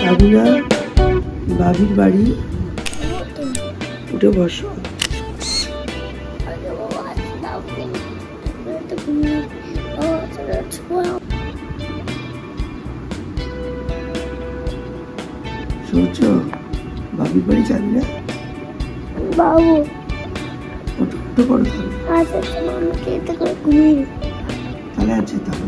সাবিনা বাবির বাড়ি, উঠে বসো। সূর্য বাবির বাড়ি যাবি না বাবু? উঠে পড়ো তাহলে আছে তাহলে।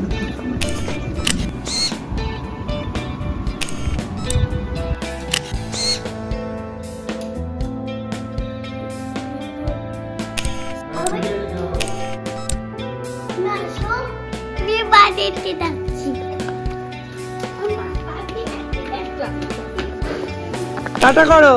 টাটা করো।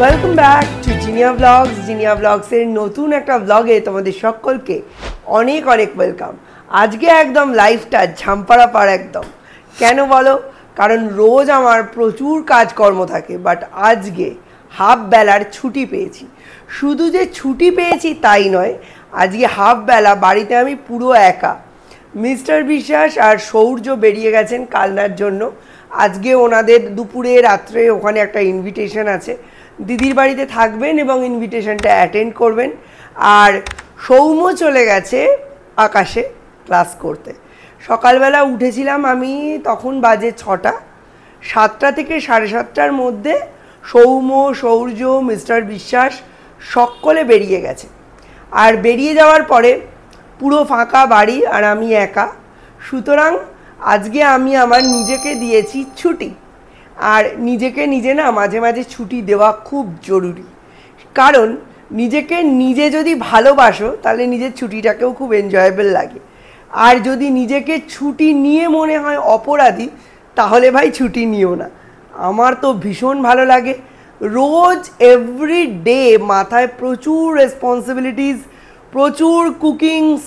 Welcome back to Jinia blogs. Jinia ব্লগসের নতুন একটা ব্লগে তোমাদের সকলকে অনেক অনেক ওয়েলকাম। আজকে একদম লাইফটা ঝাম্পারা পার একদম। কেন বলো? কারণ রোজ আমার প্রচুর কাজকর্ম থাকে, বাট আজকে হাফ বেলার ছুটি পেয়েছি। শুধু যে ছুটি পেয়েছি তাই নয়, আজকে হাফ বেলা বাড়িতে আমি পুরো একা। মিস্টার বিশ্বাস আর সৌর্য বেরিয়ে গেছেন কালনার জন্য। আজকে ওনাদের দুপুরে রাত্রে ওখানে একটা ইনভিটেশন আছে, দিদির বাড়িতে থাকবেন এবং ইনভিটেশনটা অ্যাটেন্ড করবেন। আর সৌম্য চলে গেছে আকাশে ক্লাস করতে। সকালবেলা উঠেছিলাম আমি, তখন বাজে 6টা। 7টা থেকে 7:30টার মধ্যে সৌম্য, সৌর্য, মিস্টার বিশ্বাস সকলে বেরিয়ে গেছে। আর বেরিয়ে যাওয়ার পরে পুরো ফাঁকা বাড়ি আর আমি একা। সুতরাং আজকে আমি আমার নিজেকে দিয়েছি ছুটি। আর নিজেকে নিজে না মাঝে মাঝে ছুটি দেওয়া খুব জরুরি, কারণ নিজেকে নিজে যদি ভালোবাসো তাহলে নিজের ছুটিটাকেও খুব এনজয়েবল লাগে। আর যদি নিজেকে ছুটি নিয়ে মনে হয় অপরাধী, তাহলে ভাই ছুটি নিও না। আমার তো ভীষণ ভালো লাগে। রোজ এভরি ডে মাথায় প্রচুর রেসপন্সিবিলিটিস, প্রচুর কুকিংস,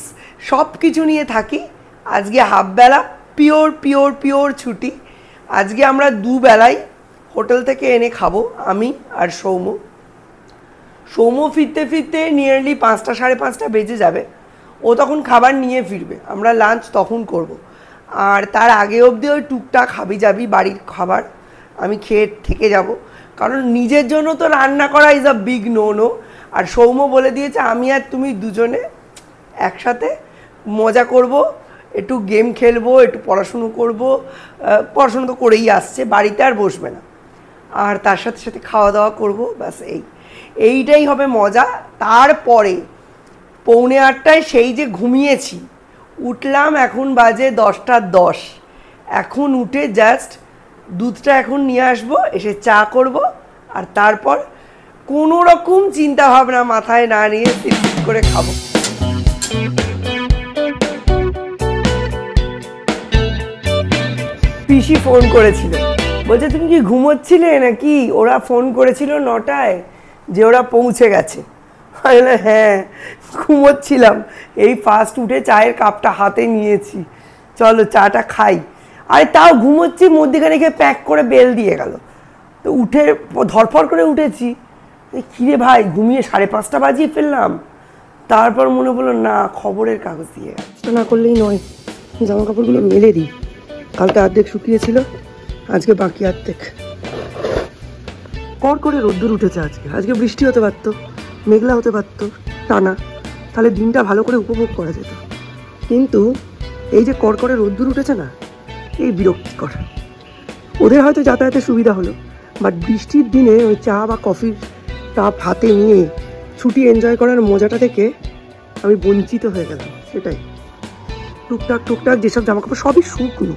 সব কিছু নিয়ে থাকি। আজকে হাফবেলা পিওর পিওর পিওর ছুটি। আজকে আমরা দুবেলাই হোটেল থেকে এনে খাবো, আমি আর সৌম্য ফিরতে ফিরতে নিয়ারলি 5টা 5:30 বেজে যাবে। ও তখন খাবার নিয়ে ফিরবে, আমরা লাঞ্চ তখন করব। আর তার আগে অবধি ওই টুকটাক হাবি যাবি বাড়ির খাবার আমি খেয়ে থেকে যাব, কারণ নিজের জন্য তো রান্না করা ইজ আ বিগ নো। আর সৌম্য বলে দিয়েছে আমি আর তুমি দুজনে একসাথে মজা করব, একটু গেম খেলবো, একটু পড়াশুনো করব। পড়াশুনো তো করেই আসছে, বাড়িতে আর বসবে না। আর তার সাথে সাথে খাওয়া দাওয়া করবো, ব্যাস এইটাই হবে মজা। তারপরে 7:45 সেই যে ঘুমিয়েছি, উঠলাম এখন বাজে 10টা 10। এখন উঠে জাস্ট দুধটা এখন নিয়ে আসবো, এসে চা করব। আর তারপর কোনো রকম চিন্তা ভাবনা মাথায় না নিয়ে সিপ করে খাবো। পিসি ফোন করেছিল, বলছে তুমি কি ঘুমোচ্ছিলে নাকি? ওরা ফোন করেছিল 9টায় যে ওরা পৌঁছে গেছে। হ্যাঁ ঘুমোচ্ছিলাম, এই ফার্স্ট উঠে চায়ের কাপটা হাতে নিয়েছি, চলো চাটা খাই। আরে তাও ঘুমোচ্ছি, মধ্যেখানে গিয়ে প্যাক করে বেল দিয়ে গেল। তো উঠে ধরফর করে উঠেছি, কিরে ভাই ঘুমিয়ে 5:30 বাজিয়ে ফেললাম। তারপর মনে পড়লো না, খবরের কাগজ দিয়ে না করলেই নয়, জামা কাপড়গুলো মেলে দিই। কালকে অর্ধেক শুকিয়েছিল, আজকে বাকি অর্ধেক। কর করে রোদ্দুর উঠেছে আজকে বৃষ্টি হতে পারতো, মেঘলা হতে পারতো টানা, তাহলে দিনটা ভালো করে উপভোগ করা যেত। কিন্তু এই যে কড়কড়ে রোদ্দুর উঠেছে না, এই বিরক্তিকর। ওদের হয়তো যাতায়াতের সুবিধা হলো, বাট বৃষ্টির দিনে ওই চা বা কফির কাপ হাতে নিয়ে ছুটি এনজয় করার মজাটা থেকে আমি বঞ্চিত হয়ে গেলাম। সেটাই টুকটাক যেসব জামাকাপড় সবই শুকনো,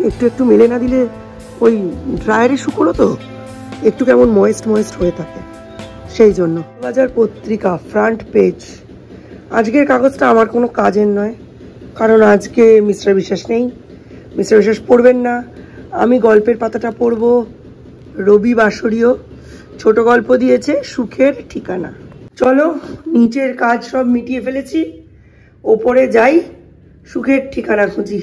একটু মেলে না দিলে ওই ড্রায়ারে শুকনো তো একটু কেমন ময়েস্ট হয়ে থাকে, সেই জন্য। বাজার পত্রিকা ফ্রন্ট পেজ। আজকের কাগজটা আমার কোনো কাজের নয়, কারণ আজকে মিস্টার বিশ্বাস নেই, মিস্টার বিশ্বাস পড়বেন না। আমি গল্পের পাতাটা পড়বো। রবি বাসরীয় ছোট গল্প দিয়েছে, সুখের ঠিকানা। চলো নিচের কাজ সব মিটিয়ে ফেলেছি, ওপরে যাই, সুখের ঠিকানা খুঁজি।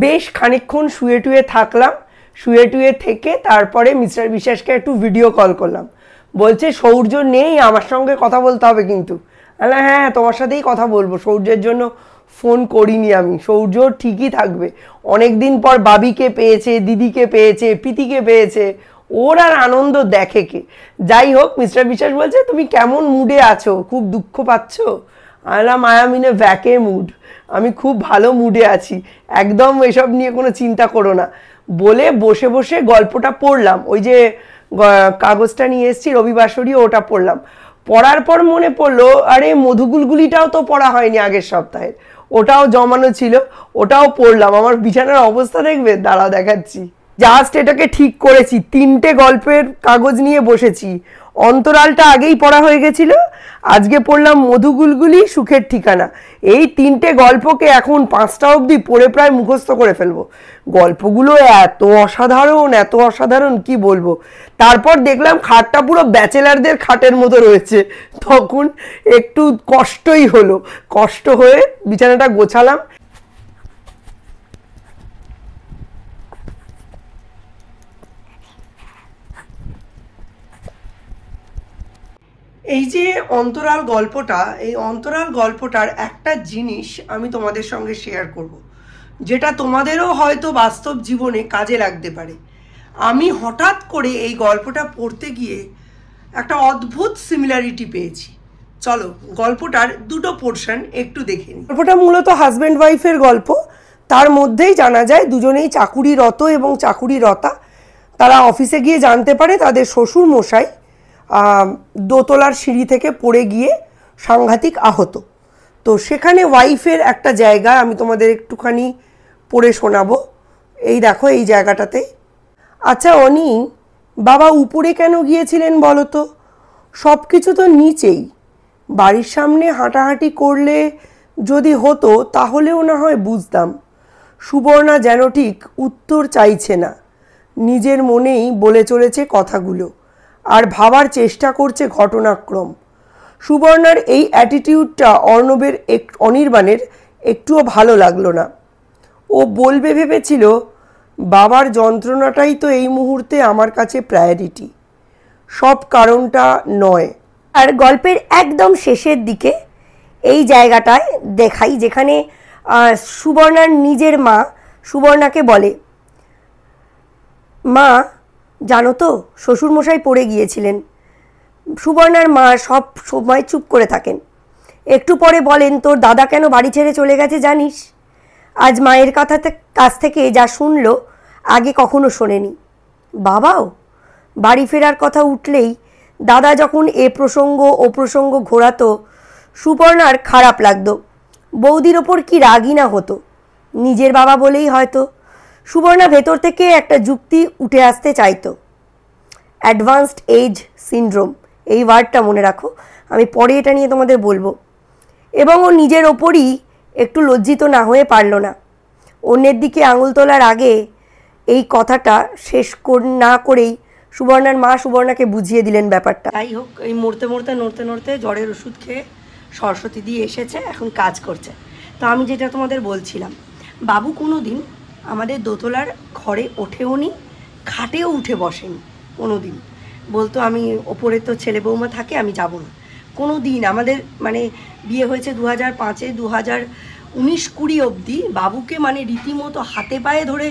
বেশ খানিকক্ষণ শুয়ে টুয়ে থাকলাম, শুয়ে টুয়ে থেকে তারপরে মিস্টার বিশ্বাসকে একটু ভিডিও কল করলাম। বলছে সৌর্য নেই, আমার সঙ্গে কথা বলতে হবে কিন্তু। হ্যাঁ হ্যাঁ তোমার সাথেই কথা বলবো, সৌর্যের জন্য ফোন করিনি আমি, সৌর্য ঠিকই থাকবে। অনেক দিন পর বাবিকে পেয়েছে, দিদিকে পেয়েছে, প্রীতিকে পেয়েছে, ওর আর আনন্দ দেখে কে। যাই হোক, মিস্টার বিশ্বাস বলছে তুমি কেমন মুডে আছো, খুব দুঃখ পাচ্ছ? আলাম I am in a wacky mood, আমি খুব ভালো মুডে আছি, একদম এসব নিয়ে কোনো চিন্তা করো না বলে বসে বসে গল্পটা পড়লাম। ওই যে কাগজটা নিয়ে এসেছি রবিবাসরী, ওটা পড়লাম। পড়ার পর মনে পড়লো আরে মধুগুলগুলিটাও তো পড়া হয়নি আগের সপ্তাহে, ওটাও জমানো ছিল, ওটাও পড়লাম। আমার বিছানার অবস্থা দেখবে, দাঁড়াও দেখাচ্ছি। জাস্ট এটাকে ঠিক করেছি, 3টে গল্পের কাগজ নিয়ে বসেছি। অন্তরালটা আগেই পড়া হয়ে গেছিল, আজকে পড়লাম মধুগুলগুলি, সুখের ঠিকানা। এই 3টে গল্পকে এখন 5টা অবধি পড়ে প্রায় মুখস্থ করে ফেলবো। গল্পগুলো এত অসাধারণ, এত অসাধারণ কি বলবো। তারপর দেখলাম খাটটা পুরো ব্যাচেলারদের খাটের মতো রয়েছে, তখন একটু কষ্টই হলো। কষ্ট হয়ে বিছানাটা গোছালাম। এই যে অন্তরাল গল্পটা, এই অন্তরাল গল্পটার একটা জিনিস আমি তোমাদের সঙ্গে শেয়ার করব, যেটা তোমাদেরও হয়তো বাস্তব জীবনে কাজে লাগতে পারে। আমি হঠাৎ করে এই গল্পটা পড়তে গিয়ে একটা অদ্ভুত সিমিলারিটি পেয়েছি। চলো গল্পটার 2টো পোর্শন একটু দেখে নিই। গল্পটা মূলত হাজব্যান্ড ওয়াইফের গল্প। তার মধ্যেই জানা যায় দুজনেই চাকুরিরত এবং চাকুরিরতা। তারা অফিসে গিয়ে জানতে পারে তাদের শ্বশুর মশাই দোতলার সিঁড়ি থেকে পড়ে গিয়ে সাংঘাতিক আহত। তো সেখানে ওয়াইফের একটা জায়গা আমি তোমাদের একটুখানি পড়ে শোনাবো। এই দেখো এই জায়গাটাতে। আচ্ছা অনি, বাবা উপরে কেন গিয়েছিলেন বলো তো? সব কিছু তো নিচেই, বাড়ির সামনে হাঁটাহাঁটি করলে যদি হতো তাহলেও না হয় বুঝতাম। সুবর্ণা যেন ঠিক উত্তর চাইছে না, নিজের মনেই বলে চলেছে কথাগুলো আর ভাবার চেষ্টা করছে ঘটনাক্রম। সুবর্ণার এই অ্যাটিটিউডটা অনির্বাণের একটুও ভালো লাগলো না। ও বলবে ভেবেছিল বাবার যন্ত্রণাটাই তো এই মুহূর্তে আমার কাছে প্রায়োরিটি, সব কারণটা নয়। আর গল্পের একদম শেষের দিকে এই জায়গাটায় দেখাই যেখানে সুবর্ণার নিজের মা সুবর্ণাকে বলে, মা জানো তো শ্বশুরমশাই পড়ে গিয়েছিলেন। সুবর্ণার মা সব সময় চুপ করে থাকেন, একটু পরে বলেন, তোর দাদা কেন বাড়ি ছেড়ে চলে গেছে জানিস? আজ মায়ের কাছ থেকে যা শুনলো আগে কখনো শোনেনি। বাবাও? বাড়ি ফেরার কথা উঠলেই দাদা যখন এ প্রসঙ্গ ও প্রসঙ্গ ঘোরাতো সুবর্ণার খারাপ লাগতো। বৌদির ওপর কি রাগই না হতো, নিজের বাবা বলেই হয়তো। সুবর্ণা ভেতর থেকে একটা যুক্তি উঠে আসতে চাইতো। অ্যাডভান্সড এজ সিনড্রোম, এই ওয়ার্ডটা মনে রাখো, আমি পরে এটা নিয়ে তোমাদের বলবো। এবং ও নিজের ওপরই একটু লজ্জিত না হয়ে পারল না। অন্যের দিকে আঙুল তোলার আগে এই কথাটা শেষ না করেই সুবর্ণার মা সুবর্ণাকে বুঝিয়ে দিলেন ব্যাপারটা। যাই হোক, এই নড়তে নড়তে জ্বরের ওষুধ খেয়ে সরস্বতী দিয়ে এসেছে, এখন কাজ করছে। তো আমি যেটা তোমাদের বলছিলাম, বাবু কোনো দিন আমাদের দোতলার ঘরে ওঠেও নি, খাটেও উঠে বসেনি কোনো দিন। বলতো আমি ওপরে তো ছেলে বৌমা থাকে, আমি যাব না। কোনো দিন আমাদের মানে বিয়ে হয়েছে 2005-এ, 2019-20 অবধি বাবুকে মানে রীতিমতো হাতে পায়ে ধরে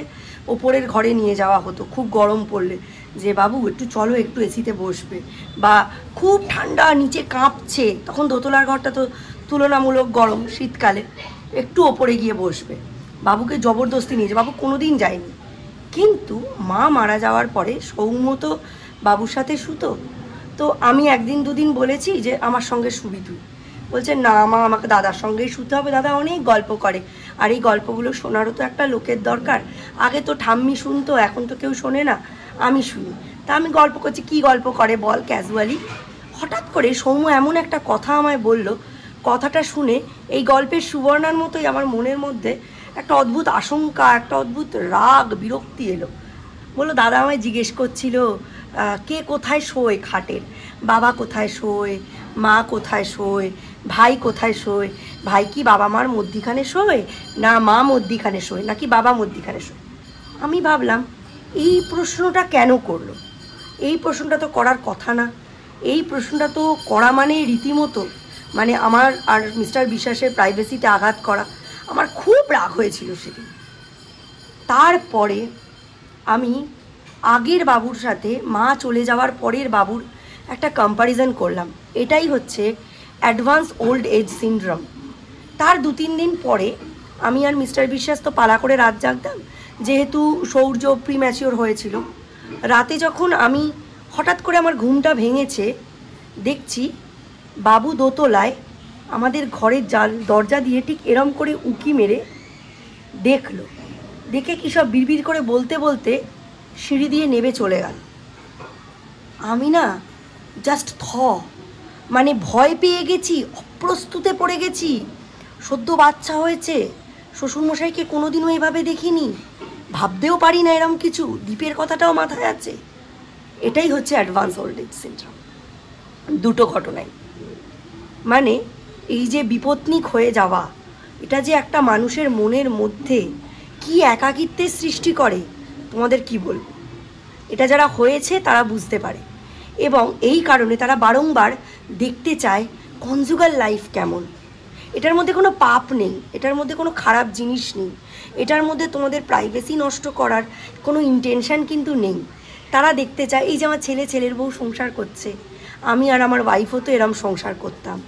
ওপরের ঘরে নিয়ে যাওয়া হতো খুব গরম পড়লে, যে বাবু একটু চলো, একটু এসিতে বসবে। বা খুব ঠান্ডা, নিচে কাঁপছে, তখন দোতলার ঘরটা তো তুলনামূলক গরম, শীতকালে একটু ওপরে গিয়ে বসবে। বাবুকে জবরদস্তি নিয়েছে, বাবু কোনো দিন যায়নি। কিন্তু মা মারা যাওয়ার পরে সৌম্য তো বাবুর সাথে শুতো। তো আমি একদিন দুদিন বলেছি যে আমার সঙ্গে শুবি তুই, বলছে না মা, আমাকে দাদার সঙ্গেই শুতে হবে, দাদা অনেক গল্প করে, আর এই গল্পগুলো শোনারও তো একটা লোকের দরকার। আগে তো ঠাম্মি শুনতো, এখন তো কেউ শোনে না, আমি শুনি। তা আমি গল্প করছি, কি গল্প করে বল, ক্যাজুয়ালি। হঠাৎ করে সৌম্য এমন একটা কথা আমায় বলল, কথাটা শুনে এই গল্পের সুবর্ণার মতোই আমার মনের মধ্যে একটা অদ্ভুত আশঙ্কা, একটা অদ্ভুত রাগ, বিরক্তি এলো। বললো দাদা আমায় জিজ্ঞেস করছিল কে কোথায় শোয় খাটের, বাবা কোথায় শোয়, মা কোথায় শোয়, ভাই কোথায় শোয়, ভাই কি বাবা মার মধ্যিখানে শোয়, না মা মধ্যিখানে শোয়, নাকি বাবা মধ্যিখানে শোয়। আমি ভাবলাম এই প্রশ্নটা কেন করলো? এই প্রশ্নটা তো করার কথা না। এই প্রশ্নটা তো করা মানে রীতিমতো মানে আমার আর মিস্টার বিশ্বাসের প্রাইভেসিতে আঘাত করা। আমার খুব রাগ হয়েছিল সেদিন। তারপরে আমি আগের বাবুর সাথে মা চলে যাওয়ার পরের বাবুর একটা কম্প্যারিজন করলাম। এটাই হচ্ছে অ্যাডভান্স ওল্ড এজ সিনড্রোম। তার 2-3 দিন পরে আমি আর মিস্টার বিশ্বাস তো পালা করে রাত জাগতাম, যেহেতু সৌর্য প্রিম্যাচিওর হয়েছিল। রাতে যখন আমি হঠাৎ করে আমার ঘুমটা ভেঙেছে, দেখছি বাবু দোতলায় আমাদের ঘরের দরজা দিয়ে ঠিক এরম করে উঁকি মেরে দেখলো। দেখে কী সব বিড়বিড় করে বলতে বলতে সিঁড়ি দিয়ে নেমে চলে গেল। আমি না জাস্ট মানে ভয় পেয়ে গেছি, অপ্রস্তুতে পড়ে গেছি। সদ্য বাচ্চা হয়েছে, শ্বশুরমশাইকে কোনোদিনও এভাবে দেখিনি, ভাবতেও পারি না এরম কিছু, দ্বীপের কথাটাও মাথায় আছে। এটাই হচ্ছে অ্যাডভান্স ওল্ড এজ সিনড্রোম। দুটো ঘটনাই মানে এই যে বিপত্নিক হয়ে যাওয়া, এটা যে একটা মানুষের মনের মধ্যে কি একাকিত্বের সৃষ্টি করে তোমাদের কি বলবো। এটা যারা হয়েছে তারা বুঝতে পারে, এবং এই কারণে তারা বারংবার দেখতে চায় কনজুগাল লাইফ কেমন। এটার মধ্যে কোনো পাপ নেই, এটার মধ্যে কোনো খারাপ জিনিস নেই, এটার মধ্যে তোমাদের প্রাইভেসি নষ্ট করার কোনো ইন্টেনশন কিন্তু নেই। তারা দেখতে চায় এই যে আমার ছেলের বউ সংসার করছে, আমি আর আমার ওয়াইফও তো এরম সংসার করতাম।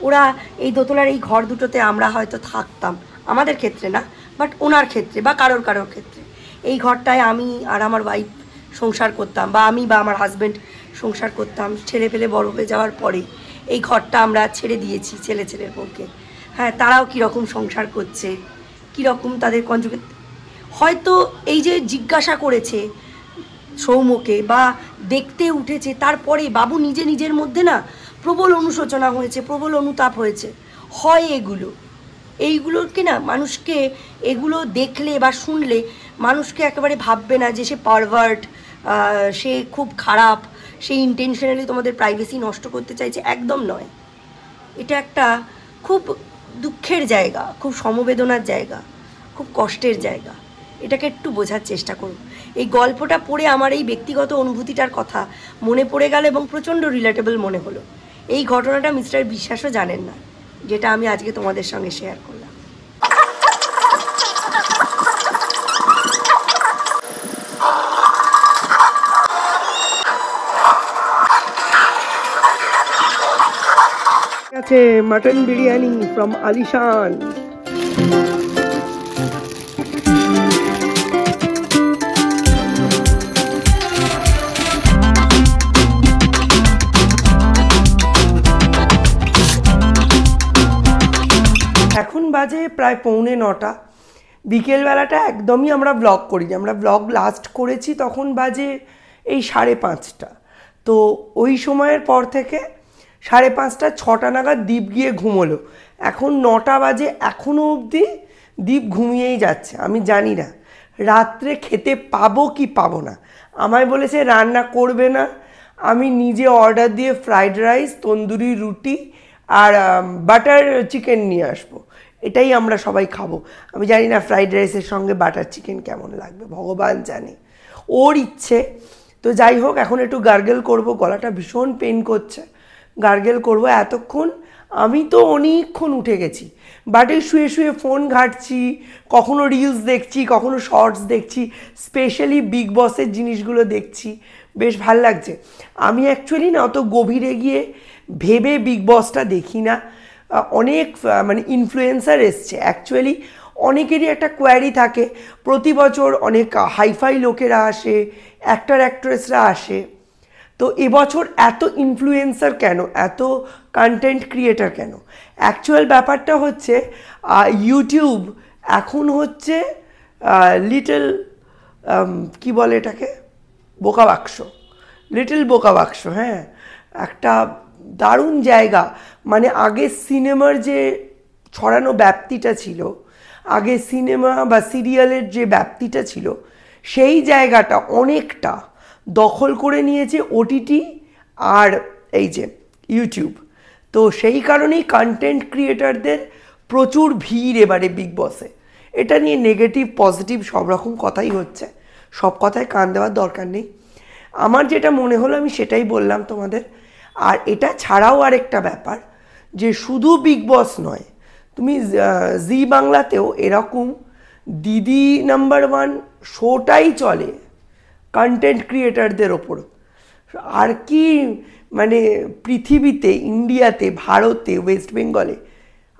ওরা এই দোতলার এই ঘর দুটোতে আমরা হয়তো থাকতাম, আমাদের ক্ষেত্রে না বাট ওনার ক্ষেত্রে বা কারোর ক্ষেত্রে এই ঘরটায় আমি আর আমার ওয়াইফ সংসার করতাম, বা আমি বা আমার হাজব্যান্ড সংসার করতাম। ছেলে পেলে বড় হয়ে যাওয়ার পরে এই ঘরটা আমরা ছেড়ে দিয়েছি ছেলের বউকে। হ্যাঁ, তারাও কীরকম সংসার করছে, কীরকম তাদের কনজুগেট, হয়তো এই যে জিজ্ঞাসা করেছে সৌম্যকে বা দেখতে উঠেছে, তারপরে বাবু নিজের মধ্যে না প্রবল অনুশোচনা হয়েছে, প্রবল অনুতাপ হয়েছে। হয় এইগুলোকে না মানুষকে, এগুলো দেখলে বা শুনলে মানুষকে একেবারে ভাববে না যে সে পারভার্ট, সে খুব খারাপ, সে ইন্টেনশনালি তোমাদের প্রাইভেসি নষ্ট করতে চাইছে। একদম নয়। এটা একটা খুব দুঃখের জায়গা, খুব সমবেদনার জায়গা, খুব কষ্টের জায়গা। এটাকে একটু বোঝার চেষ্টা করুন। এই গল্পটা পড়ে আমার এই ব্যক্তিগত অনুভূতিটার কথা মনে পড়ে গেল এবং প্রচণ্ড রিলেটেবল মনে হলো। এই ঘটনাটা মিস্টার বিশ্বাসও জানেন না, যেটা আমি আজকে তোমাদের সঙ্গে শেয়ার করলাম। আছে মটন বিরিয়ানি ফ্রম আলিশান। এখন বাজে প্রায় 8:45। বিকেলবেলাটা একদমই আমরা ব্লগ করিনি। আমরা ব্লগ লাস্ট করেছি তখন বাজে এই 5:30। তো ওই সময়ের পর থেকে 5:30, 6টা নাগাদ দীপ গিয়ে ঘুমোলো। এখন 9টা বাজে, এখনও অবধি দীপ ঘুমিয়েই যাচ্ছে। আমি জানি না রাত্রে খেতে পাবো কি পাবো না। আমায় বলেছে রান্না করবে না, আমি নিজে অর্ডার দিয়ে ফ্রাইড রাইস, তন্দুরি রুটি আর বাটার চিকেন নিয়ে আসবো, এটাই আমরা সবাই খাবো। আমি জানি না ফ্রাইড রাইসের সঙ্গে বাটার চিকেন কেমন লাগবে, ভগবান জানে। ওর ইচ্ছে। তো যাই হোক, এখন একটু গার্গেল করবো, গলাটা ভীষণ পেন করছে, গার্গেল করবো। এতক্ষণ আমি তো অনেকক্ষণ উঠে গেছি, বাট এই শুয়ে ফোন ঘাঁটছি, কখনো রিলস দেখছি, কখনো শর্টস দেখছি, স্পেশালি বিগ বসের জিনিসগুলো দেখছি, বেশ ভাল লাগছে। আমি অ্যাকচুয়ালি না অত গভীরে গিয়ে ভেবে বিগ বসটা দেখি না। অনেক মানে ইনফ্লুয়েন্সার এসছে, অ্যাকচুয়ালি অনেকেরই একটা কোয়ারি থাকে, প্রতি বছর অনেক হাইফাই লোকেরা আসে, অ্যাক্ট্রেসরা আসে। তো এবছর এত ইনফ্লুয়েন্সার কেন, এত কন্টেন্ট ক্রিয়েটার কেন? অ্যাকচুয়াল ব্যাপারটা হচ্ছে ইউটিউব এখন হচ্ছে লিটল কি বলে এটাকে, বোকা বাক্স, লিটল বোকা বাক্স। হ্যাঁ, একটা দারুণ জায়গা। মানে আগে সিনেমার যে ছড়ানো ব্যাপ্তিটা ছিল, আগে সিনেমা বা সিরিয়ালের যে ব্যাপ্তিটা ছিল, সেই জায়গাটা অনেকটা দখল করে নিয়েছে ওটিটি আর এই যে ইউটিউব। তো সেই কারণেই কন্টেন্ট ক্রিয়েটারদের প্রচুর ভিড় এবারে বিগ বসে। এটা নিয়ে নেগেটিভ পজিটিভ সব রকম কথাই হচ্ছে। সব কথায় কান দেওয়ার দরকার নেই। আমার যেটা মনে হলো আমি সেটাই বললাম তোমাদের। আর এটা ছাড়াও আরেকটা ব্যাপার যে শুধু বিগ বস নয়, তুমি জি বাংলাতেও এরকম দিদি নাম্বার 1 শোটাই চলে কন্টেন্ট ক্রিয়েটারদের ওপর। আর কি মানে পৃথিবীতে, ইন্ডিয়াতে, ভারতে, ওয়েস্ট বেঙ্গলে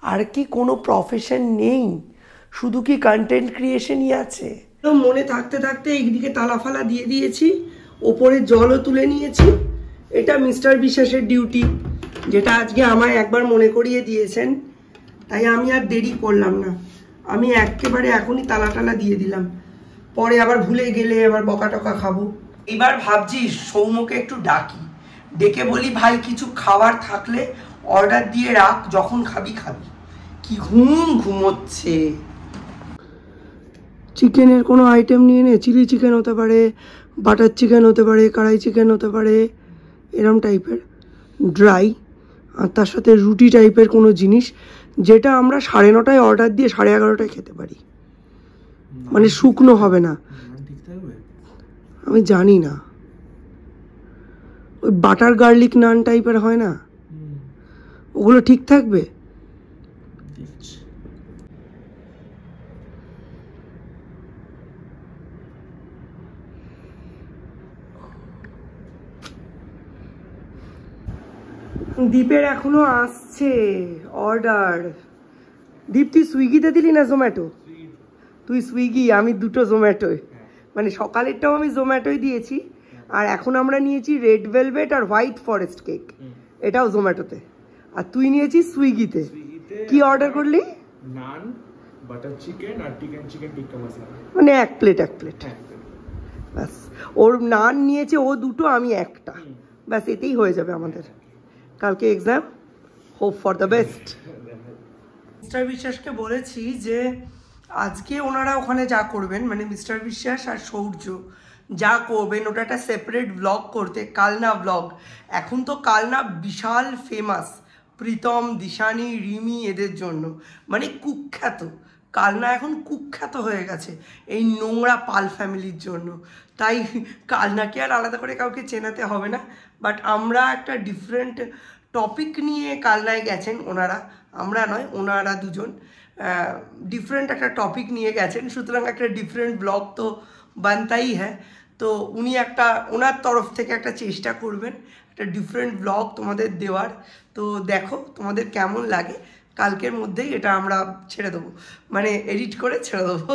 আর কি কোনো প্রফেশন নেই? শুধু কি কন্টেন্ট ক্রিয়েশনই আছে? তো মনে থাকতে থাকতে এইদিকে তালা ফালা দিয়ে দিয়েছি, ওপরে জলও তুলে নিয়েছি। এটা মিস্টার বিশ্বাসের ডিউটি, যেটা আজকে আমায় একবার মনে করিয়ে দিয়েছেন, তাই আমি আর দেরি করলাম না। আমি একেবারে এখনই তালা টালা দিয়ে দিলাম, পরে আবার ভুলে গেলে আবার বকা টকা খাবো। এবার ভাবছি সৌম্যকে একটু ডাকি, ডেকে বলি ভাই কিছু খাবার থাকলে অর্ডার দিয়ে রাখ, যখন খাবি খাবি। কি ঘুমোচ্ছে। চিকেনের কোনো আইটেম নিয়ে নে, চিলি চিকেন হতে পারে, বাটার চিকেন হতে পারে, কড়াই চিকেন হতে পারে, এরম টাইপের ড্রাই, আর তার সাথে রুটি টাইপের কোনো জিনিস, যেটা আমরা 9:30 অর্ডার দিয়ে 11:30 খেতে পারি, মানে শুকনো হবে না। আমি জানি না, ওই বাটার গার্লিক নান টাইপের হয় না, ওগুলো ঠিক থাকবে? দীপের এখনো আসছে অর্ডার। দীপ তুই সুইগিতে দিলি না জোম্যাটো? তুই সুইগি, আমি দুটো জোম্যাটোয়, মানে সকালেরটাও আমি জোম্যাটোয় দিয়েছি, আর এখন আমরা নিয়েছি রেড ভেলভেট আর হোয়াইট ফরেস্ট কেক, এটাও জোম্যাটোতে, আর তুই নিয়েছিস সুইগিতে। কি অর্ডার করলি? নান, বাটার চিকেন আর চিকেন টিক্কা মশলা, মানে এক প্লেট ব্যাস। ওর নান নিয়েছে ও দুটো, আমি একটা, ব্যাস এতেই হয়ে যাবে আমাদের। কালকে exam, hope for the best. Mister বিশ্বাসকে বলেছি যে আজকে ওনারা ওখানে যা করবেন, মানে মিস্টার বিশ্বাস আর সৌর্য যা করবেন ওটা একটা সেপারেট ব্লগ করতে, কালনা ব্লগ। এখন তো কালনা বিশাল ফেমাস প্রীতম, দিশানি, রিমি এদের জন্য, মানে কুখ্যাত। কালনা এখন কুখ্যাত হয়ে গেছে এই নোংরা পাল ফ্যামিলির জন্য। তাই কালনাকে আর আলাদা করে কাউকে চেনাতে হবে না, বাট আমরা একটা ডিফারেন্ট টপিক নিয়ে কালনায় গেছেন ওনারা, আমরা নয়, ওনারা দুজন ডিফারেন্ট একটা টপিক নিয়ে গেছেন, সুতরাং একটা ডিফারেন্ট ব্লগ তো বানতাই হ্যাঁ। তো উনি একটা ওনার তরফ থেকে একটা চেষ্টা করবেন একটা ডিফারেন্ট ব্লগ তোমাদের দেওয়ার। তো দেখো তোমাদের কেমন লাগে, কালকের মধ্যেই এটা আমরা ছেড়ে দেবো, মানে এডিট করে ছেড়ে দেবো।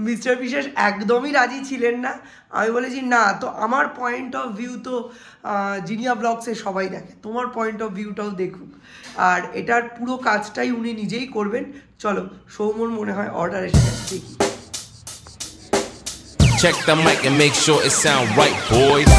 মিস্টার বিশ্বাস একদমই রাজি ছিলেন না। আমি বলেছি না, তো আমার পয়েন্ট অফ ভিউ তো জিনিয়া ব্লগসে সবাই দেখে, তোমার পয়েন্ট অফ ভিউটাও দেখুক, আর এটার পুরো কাজটাই উনি নিজেই করবেন। চলো, সৌম্যর মনে হয় অর্ডার এসে গেছে, দেখি। Check the mic and make sure it sound right, boys.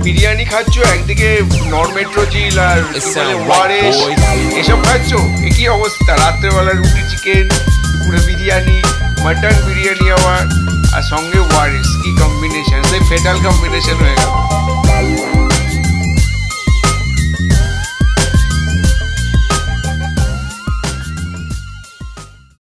Biryani খাচ্ছ, একদিকে নর্মেট্রো চিল আর ওয়ারেস এসব খাচ্ছ, একই অবস্থা। রাত্রেবেলা রুটি চিকেন, দুপুরে বিরিয়ানি, মাটন বিরিয়ানি আবার, আর সঙ্গে ওয়ারেস, কি কম্বিনেশন, সেই ফেটাল কম্বিনেশন হয়ে গেল।